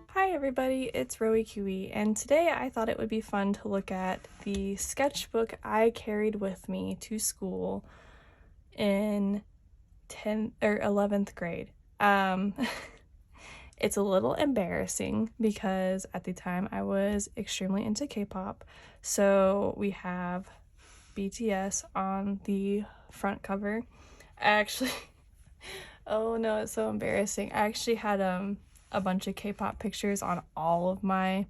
Hi everybody, it's Rowie Kiwi, and today I thought it would be fun to look at the sketchbook I carried with me to school in 10th or 11th grade. It's a little embarrassing because at the time I was extremely into K-pop. So we have BTS on the front cover. Oh no, it's so embarrassing. I actually had a bunch of K-pop pictures on all of my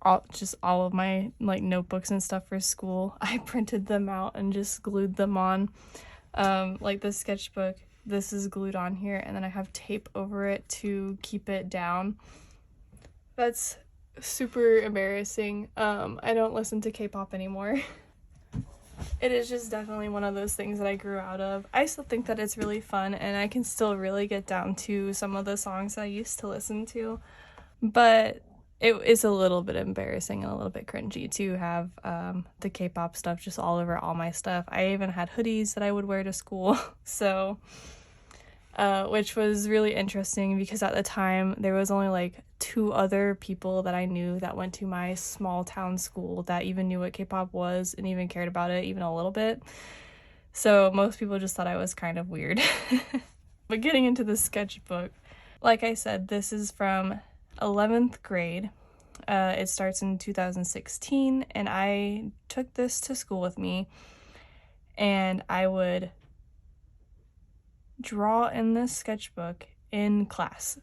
like notebooks and stuff for school. I printed them out and just glued them on. Like this sketchbook, this is glued on here, and then I have tape over it to keep it down. That's super embarrassing. I don't listen to K-pop anymore. It is just definitely one of those things that I grew out of. I still think that it's really fun, and I can still really get down to some of the songs I used to listen to, but it is a little bit embarrassing and a little bit cringy to have the K-pop stuff just all over all my stuff. I even had hoodies that I would wear to school, so which was really interesting because at the time there was only like 2 other people that I knew that went to my small town school that even knew what K-pop was and even cared about it even a little bit. So most people just thought I was kind of weird. But getting into the sketchbook, like I said, this is from 11th grade. It starts in 2016, and I took this to school with me, and I would draw in this sketchbook in class.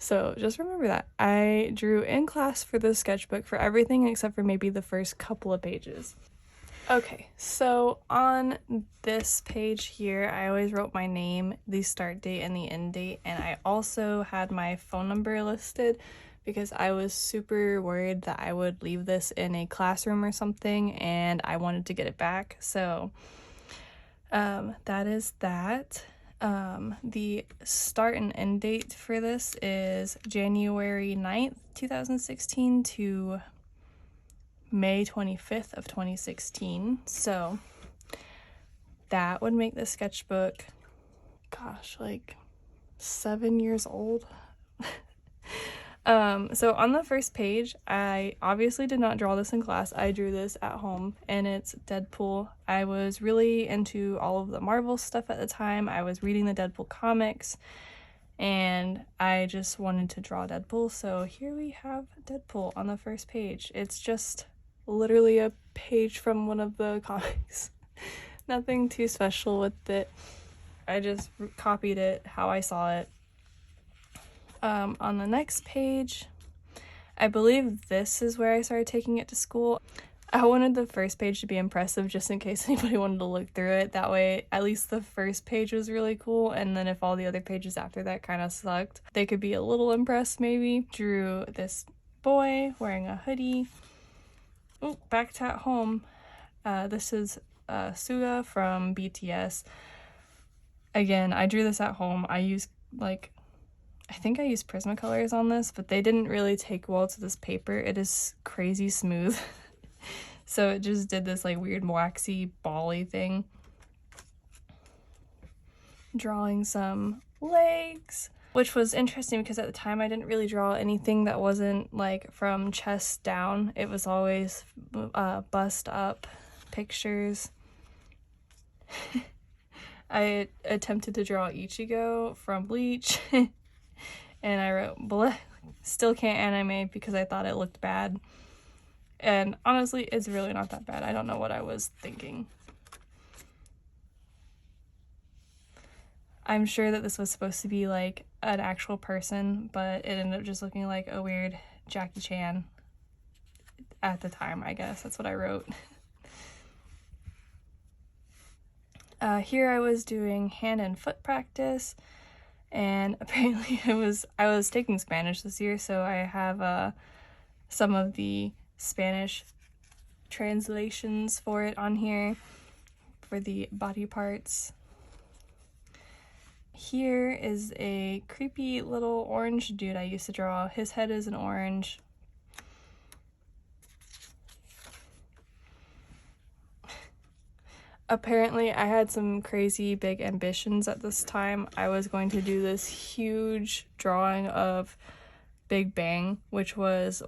So just remember that. I drew in class for this sketchbook for everything except for maybe the first couple of pages. Okay, so on this page here, I always wrote my name, the start date, and the end date, and I also had my phone number listed because I was super worried that I would leave this in a classroom or something, and I wanted to get it back. So that is that. The start and end date for this is January 9th, 2016 to May 25th of 2016. So that would make the sketchbook, gosh, like 7 years old. So on the first page, I obviously did not draw this in class. I drew this at home, and it's Deadpool. I was really into all of the Marvel stuff at the time. I was reading the Deadpool comics, and I just wanted to draw Deadpool. So here we have Deadpool on the first page. It's just literally a page from one of the comics. Nothing too special with it. I just copied it how I saw it. On the next page, I believe this is where I started taking it to school. I wanted the first page to be impressive just in case anybody wanted to look through it. That way, at least the first page was really cool, and then if all the other pages after that kind of sucked, they could be a little impressed maybe. Drew this boy wearing a hoodie. Oh, back to at home. This is Suga from BTS. Again, I drew this at home. I used I think I used Prismacolors on this, but they didn't really take well to this paper. It is crazy smooth. So it just did this like weird waxy bally thing. Drawing some legs, which was interesting because at the time I didn't really draw anything that wasn't like from chest down. It was always bust up pictures. I attempted to draw Ichigo from Bleach. And I wrote, bleh, still can't animate because I thought it looked bad. And honestly, it's really not that bad. I don't know what I was thinking. I'm sure that this was supposed to be like an actual person, but it ended up just looking like a weird Jackie Chan at the time, I guess. That's what I wrote. Here I was doing hand and foot practice. And apparently I was taking Spanish this year, so I have some of the Spanish translations for it on here for the body parts. Here is a creepy little orange dude I used to draw. His head is an orange. Apparently, I had some crazy big ambitions at this time. I was going to do this huge drawing of Big Bang, which was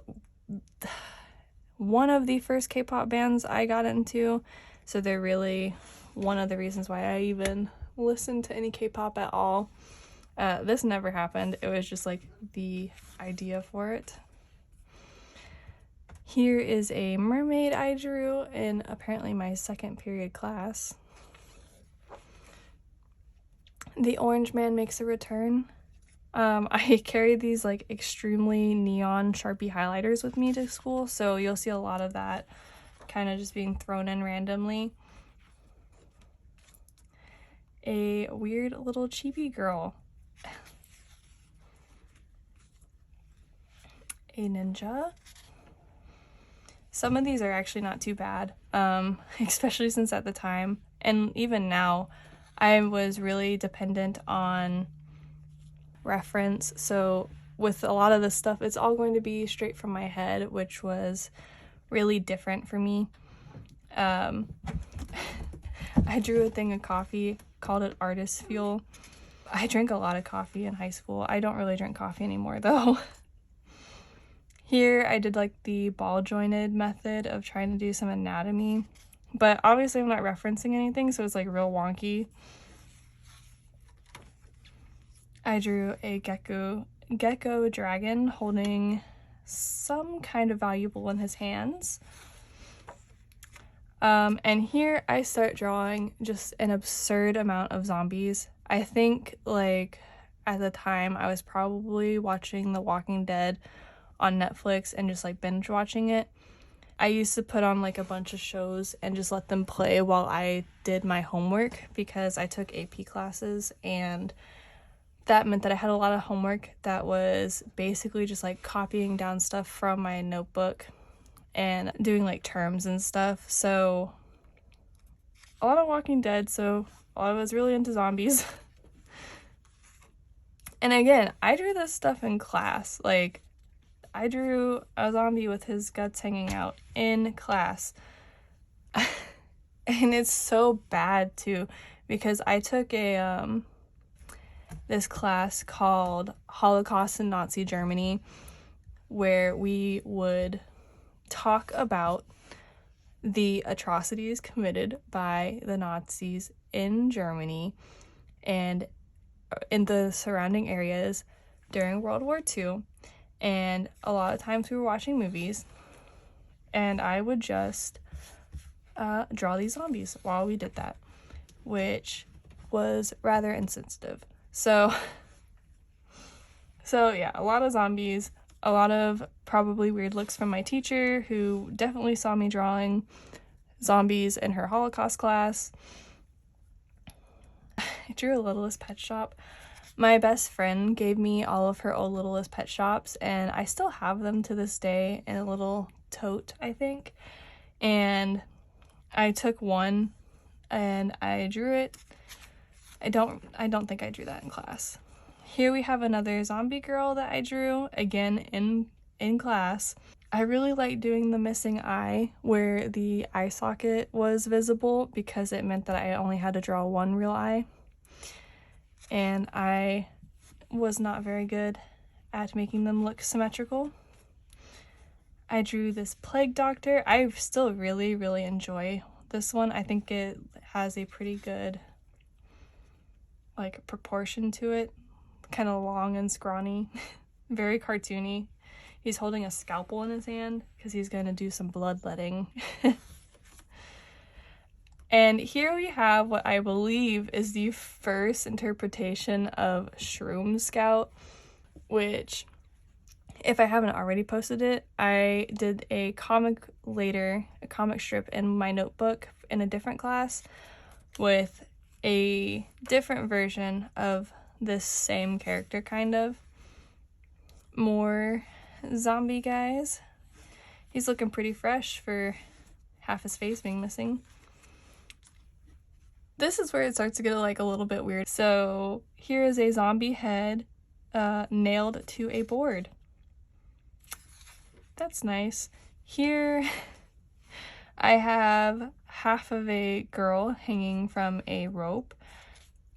one of the first K-pop bands I got into. So they're really one of the reasons why I even listened to any K-pop at all. This never happened. It was just like the idea for it. Here is a mermaid I drew in apparently my second period class. The orange man makes a return. I carry these like extremely neon Sharpie highlighters with me to school, so you'll see a lot of that kind of just being thrown in randomly. A weird little chibi girl. A ninja. Some of these are actually not too bad, especially since at the time, and even now, I was really dependent on reference. So with a lot of this stuff, it's all going to be straight from my head, which was really different for me. I drew a thing of coffee, called it Artist Fuel. I drank a lot of coffee in high school. I don't really drink coffee anymore though. Here I did like the ball jointed method of trying to do some anatomy, but obviously I'm not referencing anything, so it's like real wonky. I drew a gecko dragon holding some kind of valuable in his hands. And here I start drawing just an absurd amount of zombies. I think like at the time I was probably watching The Walking Dead on Netflix and just like binge watching it. I used to put on like a bunch of shows and just let them play while I did my homework, because I took AP classes, and that meant that I had a lot of homework that was basically just like copying down stuff from my notebook and doing like terms and stuff. So a lot of Walking Dead, so I was really into zombies. And again, I drew this stuff in class. Like, I drew a zombie with his guts hanging out in class. And it's so bad too, because I took this class called Holocaust in Nazi Germany, where we would talk about the atrocities committed by the Nazis in Germany and in the surrounding areas during World War II. And a lot of times we were watching movies, and I would just draw these zombies while we did that, which was rather insensitive. So yeah, a lot of zombies, a lot of probably weird looks from my teacher, who definitely saw me drawing zombies in her Holocaust class. I drew a Littlest Pet Shop. My best friend gave me all of her old Littlest Pet Shops, and I still have them to this day in a little tote, I think. And I took one and I drew it. I don't think I drew that in class. Here we have another zombie girl that I drew, again in class. I really like doing the missing eye where the eye socket was visible, because it meant that I only had to draw one real eye. And I was not very good at making them look symmetrical. I drew this plague doctor. I still really, really enjoy this one. I think it has a pretty good like proportion to it. Kind of long and scrawny. Very cartoony. He's holding a scalpel in his hand because he's going to do some bloodletting. And here we have what I believe is the first interpretation of Shroom Scout, which, if I haven't already posted it, I did a comic strip in my notebook in a different class with a different version of this same character, kind of. More zombie guys. He's looking pretty fresh for half his face being missing. This is where it starts to get like a little bit weird. So here is a zombie head nailed to a board. That's nice. Here I have half of a girl hanging from a rope.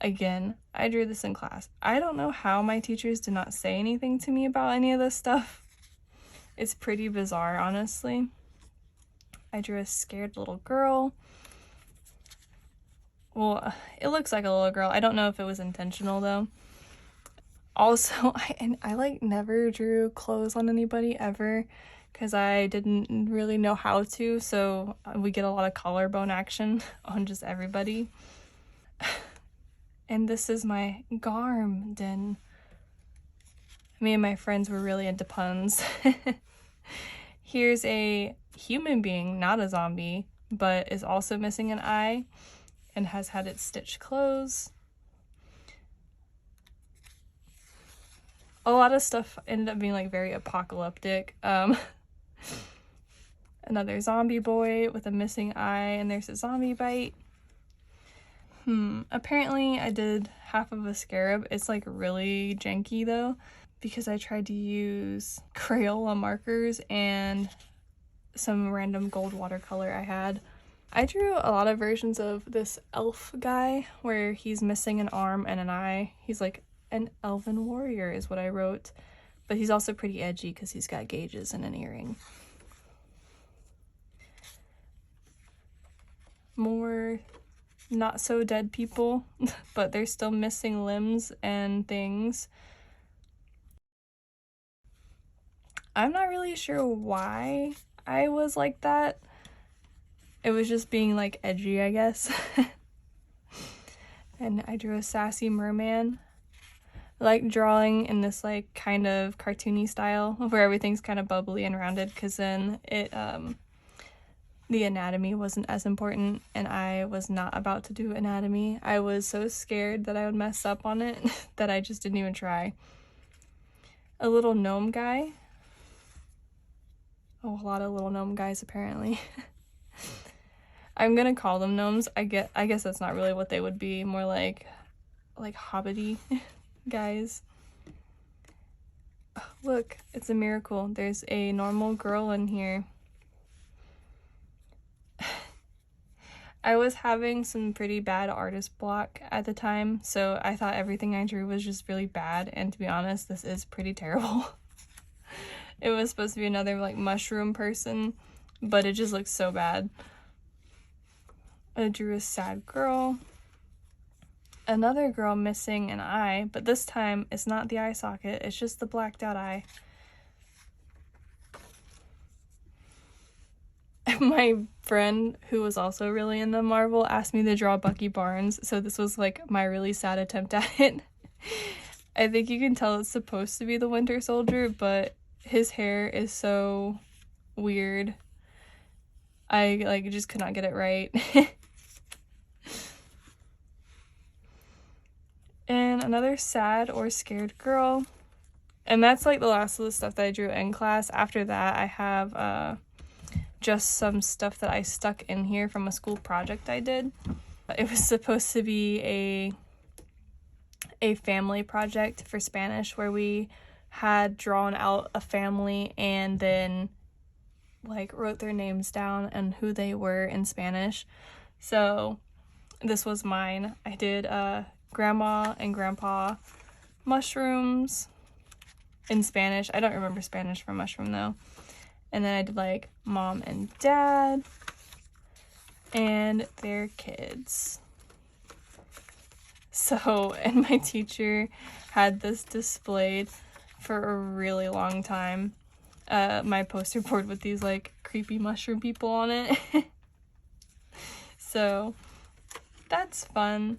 Again, I drew this in class. I don't know how my teachers did not say anything to me about any of this stuff. It's pretty bizarre, honestly. I drew a scared little girl. Well, it looks like a little girl. I don't know if it was intentional though. Also, I like never drew clothes on anybody ever because I didn't really know how to, so we get a lot of collarbone action on just everybody. And this is my garden. Me and my friends were really into puns. Here's a human being, not a zombie, but is also missing an eye and has had its stitched closed. A lot of stuff ended up being like very apocalyptic. Another zombie boy with a missing eye, and there's a zombie bite. Apparently I did half of a scarab. It's like really janky though, because I tried to use Crayola markers and some random gold watercolor I had. I drew a lot of versions of this elf guy where he's missing an arm and an eye. He's like an elven warrior is what I wrote, but he's also pretty edgy because he's got gauges and an earring. More not so dead people, but they're still missing limbs and things. I'm not really sure why I was like that. It was just being like edgy, I guess. And I drew a sassy merman. I like drawing in this like kind of cartoony style where everything's kind of bubbly and rounded, because then it the anatomy wasn't as important, and I was not about to do anatomy. I was so scared that I would mess up on it that I just didn't even try. A little gnome guy. Oh, a lot of little gnome guys apparently. I'm gonna call them gnomes. I guess that's not really what they would be, more like hobbity guys. Oh, look, it's a miracle. There's a normal girl in here. I was having some pretty bad artist block at the time, so I thought everything I drew was just really bad, and to be honest, this is pretty terrible. It was supposed to be another like mushroom person, but it just looks so bad. I drew a sad girl. Another girl missing an eye, but this time it's not the eye socket, it's just the blacked out eye. My friend, who was also really into Marvel, asked me to draw Bucky Barnes, so this was like my really sad attempt at it. I think you can tell it's supposed to be the Winter Soldier, but his hair is so weird. I like just could not get it right. And another sad or scared girl. And that's like the last of the stuff that I drew in class. After that, I have just some stuff that I stuck in here from a school project I did. It was supposed to be a family project for Spanish where we had drawn out a family and then like wrote their names down and who they were in Spanish. So this was mine. I did grandma and grandpa mushrooms in Spanish. I don't remember Spanish for mushroom though. And then I did like mom and dad and their kids. So, and my teacher had this displayed for a really long time. My poster board with these like creepy mushroom people on it. So that's fun.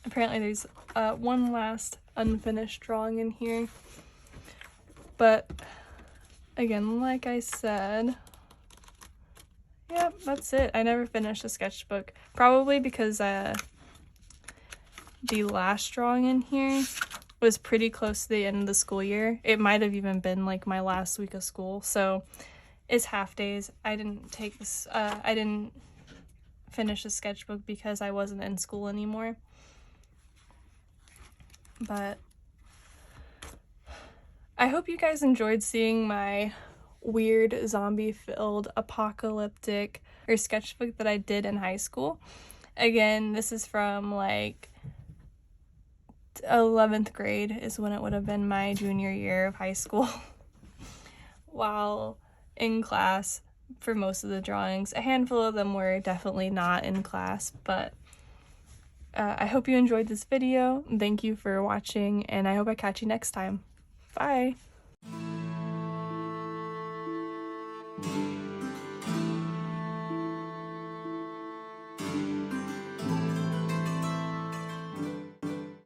Apparently there's one last unfinished drawing in here. But again, like I said, yeah, that's it. I never finished the sketchbook. Probably because the last drawing in here was pretty close to the end of the school year. It might have even been like my last week of school. So it's half days. I didn't take this, I didn't finish the sketchbook because I wasn't in school anymore. But I hope you guys enjoyed seeing my weird zombie-filled apocalyptic or sketchbook that I did in high school. Again, this is from like 11th grade is when it would have been my junior year of high school. While in class for most of the drawings. A handful of them were definitely not in class, but I hope you enjoyed this video. Thank you for watching, and I hope I catch you next time. Bye!